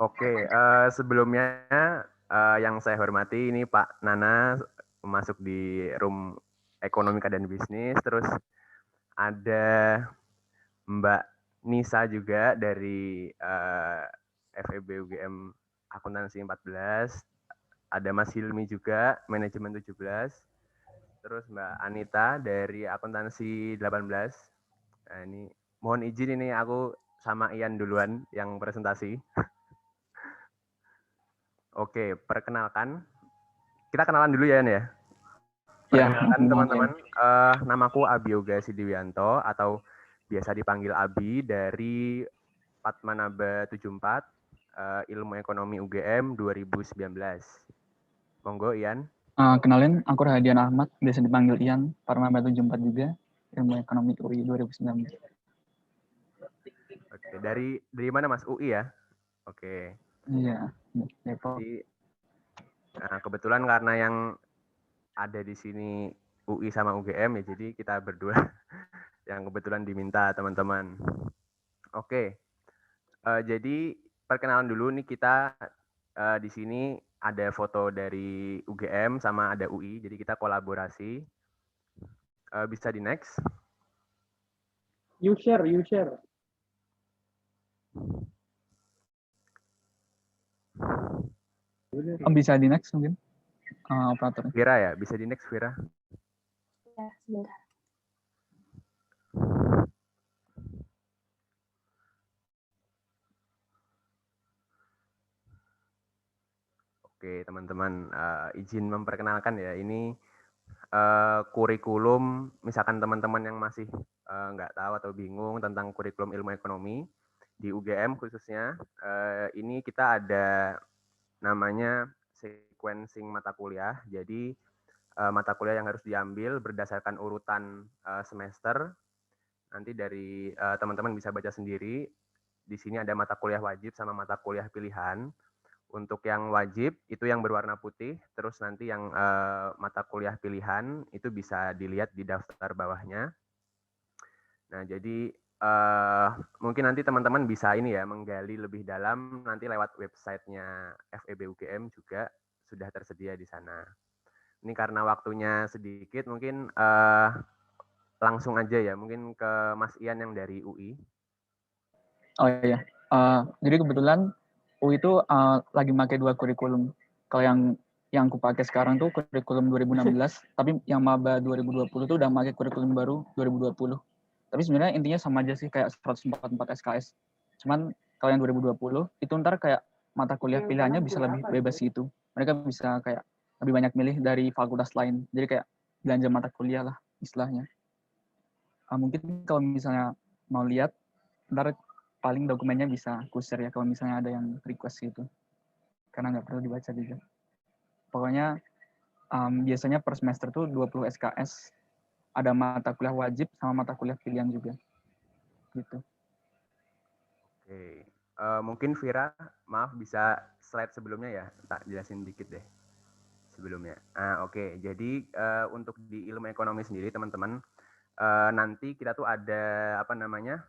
Oke, sebelumnya yang saya hormati ini Pak Nana masuk di room ekonomika dan bisnis, terus ada Mbak Nisa juga dari FEB UGM Akuntansi 14, ada Mas Hilmi juga manajemen 17, terus Mbak Anita dari Akuntansi 18. Nah, ini mohon izin ini aku sama Ian duluan yang presentasi. Oke, perkenalkan. Kita kenalan dulu ya, Ian ya. Ya, Perkenalkan mungkin. teman-teman, namaku Abi Yoga Sidiwianto atau biasa dipanggil Abi dari Padmanaba 74, Ilmu Ekonomi UGM 2019. Monggo Ian. Kenalin, aku Rahadian Ahmad, biasa dipanggil Ian, Parmaba 74 juga, Ilmu Ekonomi UI 2019. Oke, dari mana Mas? UI ya? Oke. Iya, Depok. Jadi, kebetulan karena yang ada di sini UI sama UGM ya, jadi kita berdua yang kebetulan diminta teman-teman. Oke, jadi perkenalan dulu nih kita di sini ada foto dari UGM sama ada UI, jadi kita kolaborasi. Bisa di next. You share. Bisa di next mungkin, operator. Vira ya, bisa di next Vira. Ya, sebentar. Oke teman-teman, izin memperkenalkan ya, ini kurikulum, misalkan teman-teman yang masih nggak tahu atau bingung tentang kurikulum ilmu ekonomi, di UGM khususnya, ini kita ada namanya sequencing mata kuliah, jadi mata kuliah yang harus diambil berdasarkan urutan semester, nanti dari teman-teman bisa baca sendiri, di sini ada mata kuliah wajib sama mata kuliah pilihan. Untuk yang wajib itu yang berwarna putih, terus nanti yang mata kuliah pilihan itu bisa dilihat di daftar bawahnya. Nah, jadi mungkin nanti teman-teman bisa ini ya menggali lebih dalam nanti lewat websitenya FEB UGM juga sudah tersedia di sana. Ini karena waktunya sedikit, mungkin langsung aja ya, mungkin ke Mas Ian yang dari UI. Oh iya, jadi kebetulan UI itu lagi pakai 2 kurikulum. Kalau yang aku pakai sekarang tuh kurikulum 2016, tapi yang maba 2020 tuh udah pakai kurikulum baru 2020. Tapi sebenarnya intinya sama aja sih, kayak 144 SKS. Cuman kalau yang 2020 itu ntar kayak mata kuliah pilihannya bisa lebih bebas gitu. Mereka bisa kayak lebih banyak milih dari fakultas lain. Jadi kayak belanja mata kuliah lah istilahnya. Mungkin kalau misalnya mau lihat, ntar paling dokumennya bisa aku share ya kalau misalnya ada yang request gitu. Karena nggak perlu dibaca juga. Pokoknya biasanya per semester tuh 20 SKS. Ada mata kuliah wajib sama mata kuliah pilihan juga. Gitu. Oke, mungkin Vira, maaf bisa slide sebelumnya ya, tak jelasin dikit deh sebelumnya. Oke, jadi untuk di ilmu ekonomi sendiri teman-teman, nanti kita tuh ada apa namanya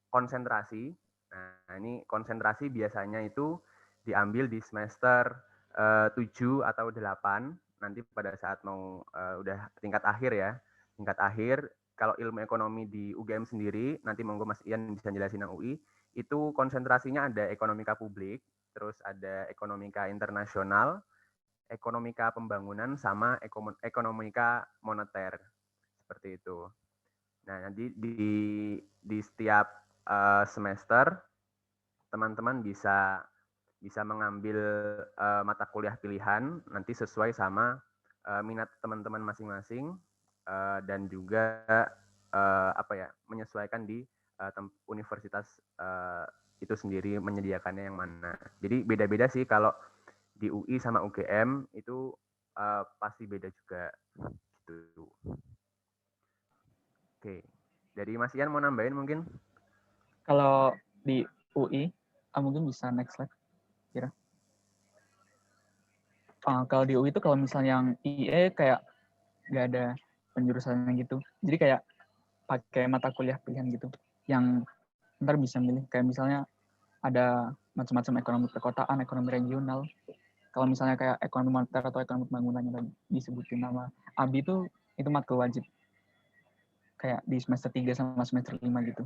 konsentrasi. Nah ini konsentrasi biasanya itu diambil di semester 7 atau 8, nanti pada saat mau udah tingkat akhir ya, tingkat akhir. Kalau ilmu ekonomi di UGM sendiri, nanti monggo Mas Ian bisa jelasin yang UI, itu konsentrasinya ada ekonomika publik, terus ada ekonomika internasional, ekonomika pembangunan, sama ekonomika moneter, seperti itu. Nah, nanti di setiap semester, teman-teman bisa mengambil mata kuliah pilihan, nanti sesuai sama minat teman-teman masing-masing, dan juga apa ya, menyesuaikan di universitas itu sendiri menyediakannya yang mana. Jadi beda-beda sih kalau di UI sama UGM itu pasti beda juga gitu. Oke, dari Mas Ian mau nambahin mungkin? Kalau di UI, mungkin bisa next slide, kira. Kalau di UI itu kalau misalnya yang IE kayak nggak ada penjurusannya gitu. Jadi kayak pakai mata kuliah pilihan gitu. Yang ntar bisa milih kayak misalnya ada macam-macam ekonomi perkotaan, ekonomi regional. Kalau misalnya kayak ekonomi moneter atau ekonomi pembangunan yang tadi disebutin nama Abi itu matkul wajib. Kayak di semester 3 sama semester 5 gitu.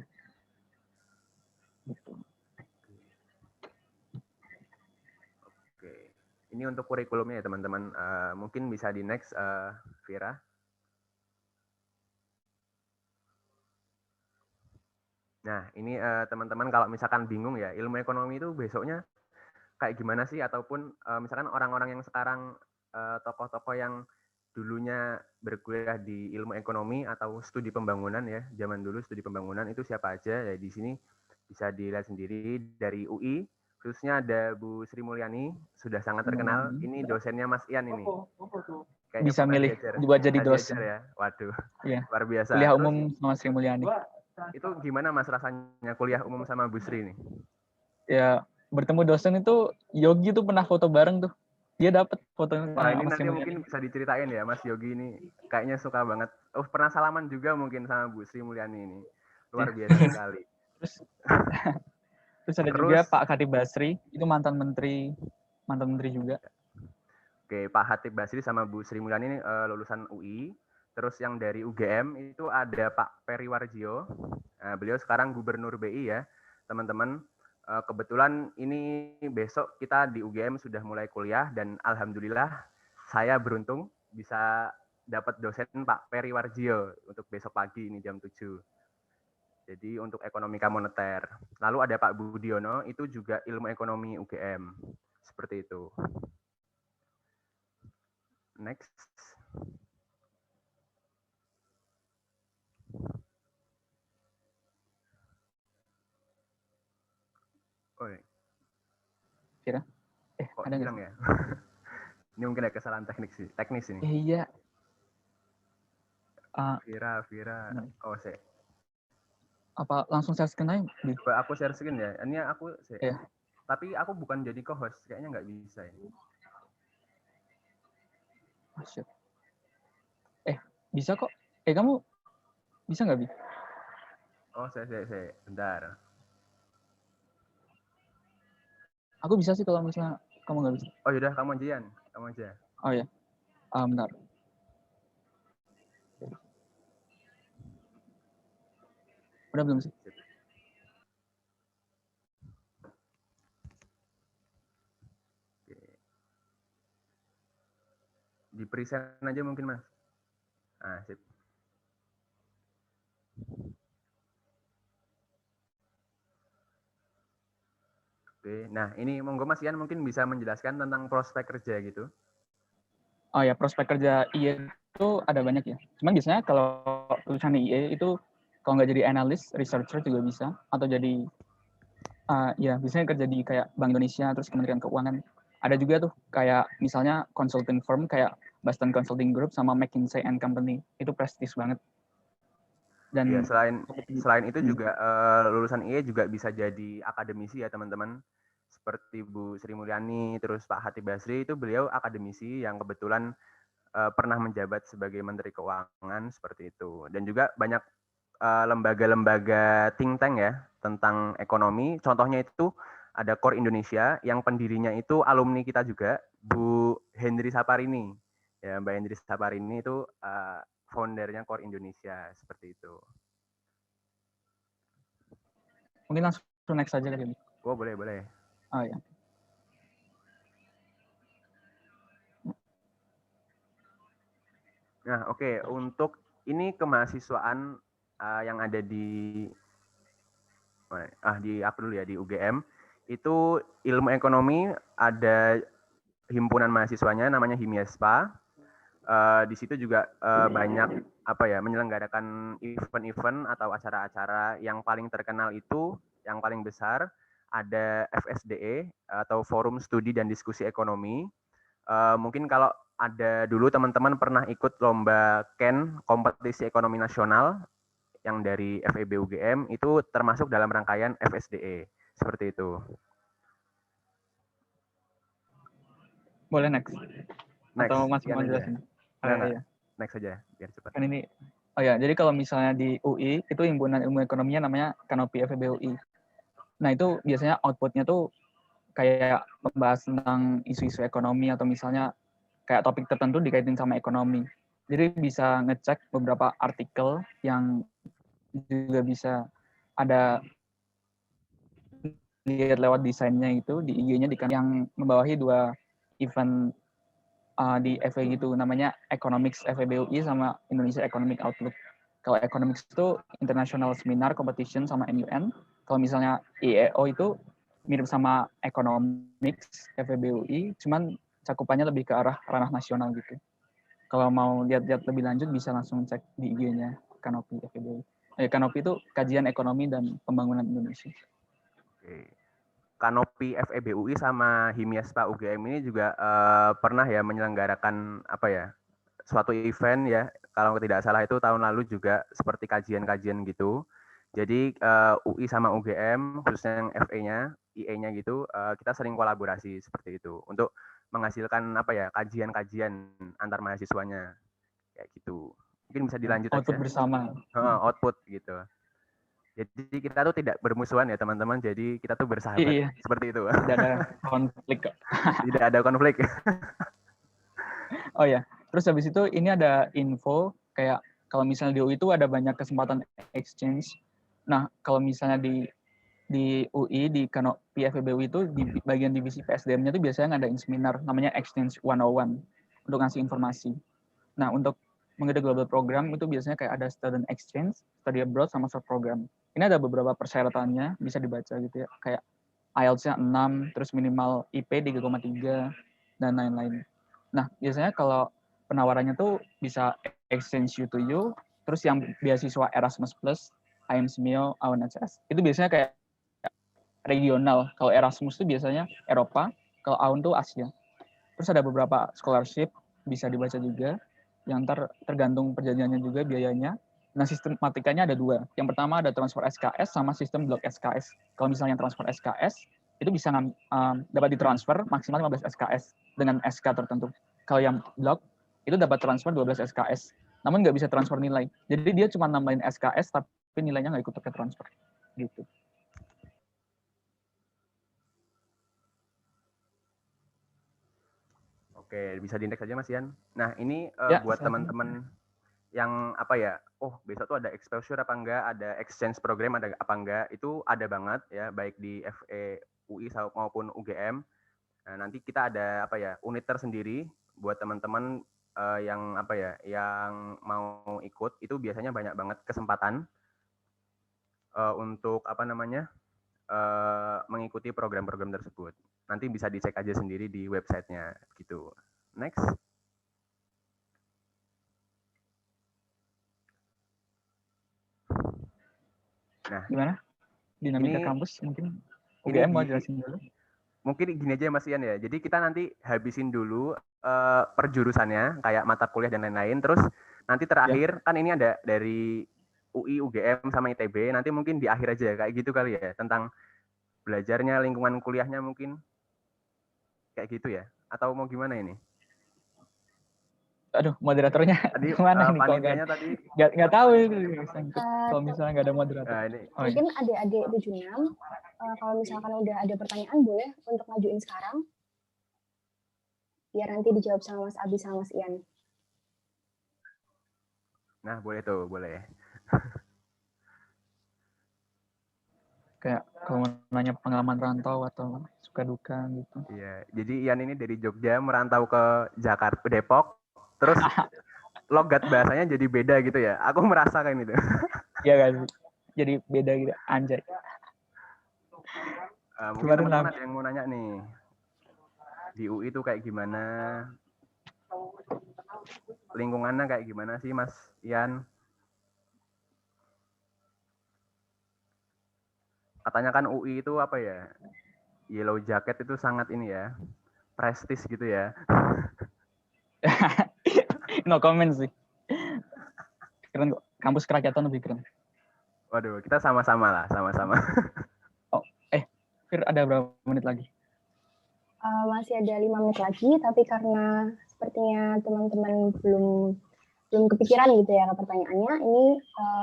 Oke. Ini untuk kurikulumnya ya teman-teman. Mungkin bisa di next, Vira. Nah, ini teman-teman kalau misalkan bingung ya, ilmu ekonomi itu besoknya kayak gimana sih? Ataupun misalkan orang-orang yang sekarang, tokoh-tokoh yang dulunya berkuliah di ilmu ekonomi atau studi pembangunan ya, zaman dulu studi pembangunan itu siapa aja? Ya di sini bisa dilihat sendiri dari UI, khususnya ada Bu Sri Mulyani, sudah sangat terkenal. Ini dosennya Mas Ian ini. Kayaknya Bisa pernah milih diajar. buat jadi Bisa dosen. diajar ya. Waduh, Iya. luar biasa. Kuliah Terus, umum sama Sri Mulyani. itu gimana Mas rasanya kuliah umum sama Bu Sri nih? Ya, bertemu dosen itu Yogi tuh pernah foto bareng tuh. Dia dapat fotonya Wah, ini sama nanti Sri mungkin Mulyani. bisa diceritain ya, Mas Yogi ini kayaknya suka banget. Oh, pernah salaman juga mungkin sama Bu Sri Mulyani ini. Luar biasa sekali. Terus ada juga Pak Khatib Basri, itu mantan menteri juga. Oke, Pak Khatib Basri sama Bu Sri Mulyani ini lulusan UI. Terus yang dari UGM itu ada Pak Peri Warjio. Beliau sekarang Gubernur BI ya, teman-teman. Kebetulan ini besok kita di UGM sudah mulai kuliah dan alhamdulillah saya beruntung bisa dapat dosen Pak Peri Warjio untuk besok pagi ini jam 7. Jadi untuk ekonomika moneter. Lalu ada Pak Budiono, itu juga ilmu ekonomi UGM. Seperti itu. Next. Oh, Kira? kok Ada hilang nggak? ya? Ini mungkin ada kesalahan teknis ini. Iya. Vira. Oh, saya. Apa langsung share screen aja? Coba aku share screen ya. Ini aku Iya. Tapi aku bukan jadi co-host, kayaknya nggak bisa ini. Oh, shit. Bisa kok. Kamu bisa nggak, Bi? Oh, saya. Bentar. Aku bisa sih kalau misalnya kamu nggak bisa. Oh, yaudah, kamu aja, Yan. Kamu aja. Oh ya. Bentar. Udah belum sih? Di present aja mungkin, Mas. Sip. Oke, nah ini monggo Mas Ian mungkin bisa menjelaskan tentang prospek kerja gitu. Oh ya, prospek kerja IE itu ada banyak ya. Cuman biasanya kalau lulusan IE itu kalau nggak jadi analis, researcher juga bisa. Atau jadi, ya biasanya kerja di kayak Bank Indonesia, terus Kementerian Keuangan. Ada juga tuh kayak misalnya consulting firm kayak Boston Consulting Group sama McKinsey & Company. Itu prestis banget. Dan ya, selain itu juga lulusan IE juga bisa jadi akademisi ya teman-teman. Seperti Bu Sri Mulyani, terus Pak Khatib Basri, itu beliau akademisi yang kebetulan pernah menjabat sebagai Menteri Keuangan seperti itu. Dan juga banyak lembaga-lembaga think tank ya tentang ekonomi. Contohnya itu ada Core Indonesia yang pendirinya itu alumni kita juga, Bu Hendri Saparini. Ya, Mbak Hendri Saparini itu foundernya Core Indonesia seperti itu. mungkin langsung next aja kali ini. Oh, boleh. Oh ya. Nah, oke. Untuk ini kemahasiswaan yang ada di aku dulu ya, di UGM, itu ilmu ekonomi ada himpunan mahasiswanya namanya Himiespa. Di situ juga banyak menyelenggarakan event-event atau acara-acara. Yang paling terkenal itu, yang paling besar ada FSDE atau Forum Studi dan Diskusi Ekonomi. Mungkin kalau ada dulu teman-teman pernah ikut lomba KEN, kompetisi ekonomi nasional yang dari FEB UGM, itu termasuk dalam rangkaian FSDE seperti itu. Boleh next. Atau masih mau jelasin? Iya. Next aja biar cepat. Kan ini. Oh ya, jadi kalau misalnya di UI itu himpunan ilmu ekonominya namanya Kanopi FEB UI. Nah, itu biasanya outputnya tuh kayak membahas tentang isu-isu ekonomi atau misalnya kayak topik tertentu dikaitin sama ekonomi. Jadi bisa ngecek beberapa artikel yang juga bisa ada lihat lewat desainnya itu di IG-nya yang membawahi 2 event di FE gitu, namanya Economics FEBUI sama Indonesia Economic Outlook. Kalau Economics itu International Seminar Competition sama NUN. Kalau misalnya IEO itu mirip sama Economics FEBUI, cuman cakupannya lebih ke arah ranah nasional gitu. Kalau mau lihat-lihat lebih lanjut bisa langsung cek di IG-nya Kanopi FEBUI. Kanopi itu Kajian Ekonomi dan Pembangunan Indonesia. Oke. Kanopi FEBUI sama Himiaspa UGM ini juga pernah ya menyelenggarakan apa ya, suatu event ya, kalau tidak salah itu tahun lalu juga seperti kajian-kajian gitu. Jadi UI sama UGM khususnya yang FE-nya, IE-nya gitu, kita sering kolaborasi seperti itu untuk menghasilkan apa ya, kajian-kajian antar mahasiswanya kayak gitu. Mungkin bisa dilanjut Output aja. bersama. Output gitu. Jadi kita tuh tidak bermusuhan ya teman-teman. Jadi kita tuh bersahabat. Iya. Seperti itu. Tidak ada konflik kok. Tidak ada konflik. Oh ya, terus habis itu ini ada info kayak kalau misalnya di UI itu ada banyak kesempatan exchange. Nah, kalau misalnya di UI di Kanopi FEBUI itu di bagian divisi PSDM-nya itu biasanya ngadain seminar namanya Exchange 101 untuk ngasih informasi. Nah, untuk mengikuti global program itu biasanya kayak ada student exchange, study abroad, sama short program. Ini ada beberapa persyaratannya, bisa dibaca gitu ya. Kayak IELTS-nya 6, terus minimal IP 3,3, dan lain-lain. Nah, biasanya kalau penawarannya tuh bisa exchange you to you, terus yang beasiswa Erasmus+, IMSMIO, AUN-HCS, itu biasanya kayak regional. Kalau Erasmus tuh biasanya Eropa, kalau AUN tuh Asia. Terus ada beberapa scholarship, bisa dibaca juga, yang tergantung perjanjiannya juga biayanya. Nah, sistematikanya ada 2. Yang pertama ada transfer SKS sama sistem blok SKS. Kalau misalnya transfer SKS, itu bisa dapat ditransfer maksimal 15 SKS dengan SK tertentu. Kalau yang blok, itu dapat transfer 12 SKS. Namun nggak bisa transfer nilai. Jadi dia cuma nambahin SKS, tapi nilainya nggak ikut ke transfer. Gitu. Oke, bisa diindeks aja Mas Ian. Nah, ini Ya, buat teman-teman yang apa ya, oh besok tuh ada exposure apa enggak, ada exchange program ada apa enggak, itu ada banget ya, baik di FE UI maupun UGM. Nah, nanti kita ada apa ya, unit tersendiri buat teman-teman yang apa ya, yang mau ikut, itu biasanya banyak banget kesempatan untuk apa namanya, mengikuti program-program tersebut. Nanti bisa dicek aja sendiri di websitenya gitu. Next. Nah, gimana? Dinamika kampus mungkin UGM mau jelasin dulu. Mungkin gini aja Mas Ian ya. Jadi kita nanti habisin dulu perjurusannya kayak mata kuliah dan lain-lain. Terus nanti terakhir kan ini ada dari UI, UGM sama ITB. Nanti mungkin di akhir aja kayak gitu kali ya, tentang belajarnya, lingkungan kuliahnya mungkin kayak gitu ya. Atau mau gimana ini? Aduh, moderatornya Tadi kemana nih? panitianya tadi nggak tahu itu kalau misalnya nggak ada moderator. Mungkin adik-adik 76, kalau misalkan udah ada pertanyaan boleh untuk ngajuin sekarang, biar nanti dijawab sama Mas Abi sama Mas Ian. Nah, boleh tuh, boleh. Kayak kalau mau nanya pengalaman rantau atau suka duka gitu. Iya, jadi Ian ini dari Jogja merantau ke Jakarta, Depok, terus logat bahasanya jadi beda gitu ya. Aku merasakan itu. Iya kan, jadi beda gitu, anjay. Mungkin teman-teman ada yang mau nanya nih. Di UI itu kayak gimana? Lingkungannya kayak gimana sih Mas Ian? Katanya kan UI itu apa ya? Yellow jacket itu sangat ini ya. Prestis gitu ya. No comment sih. Keren kok. Kampus kerakyatan lebih keren. Waduh, kita sama-sama lah, sama-sama. Oh, Fir, ada berapa menit lagi? Masih ada 5 menit lagi, tapi karena sepertinya teman-teman belum kepikiran gitu ya ke pertanyaannya, ini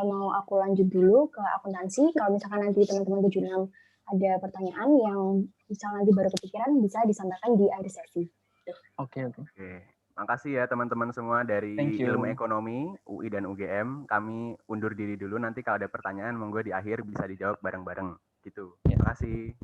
mau aku lanjut dulu ke akuntansi. Kalau misalkan nanti teman-teman 76 ada pertanyaan yang misal nanti baru kepikiran bisa disampaikan di akhir sesi. Oke. Oke. Makasih ya teman-teman semua dari Thank you. Ilmu Ekonomi, UI dan UGM. Kami undur diri dulu, nanti kalau ada pertanyaan monggo di akhir bisa dijawab bareng-bareng gitu. Ya. Terima kasih.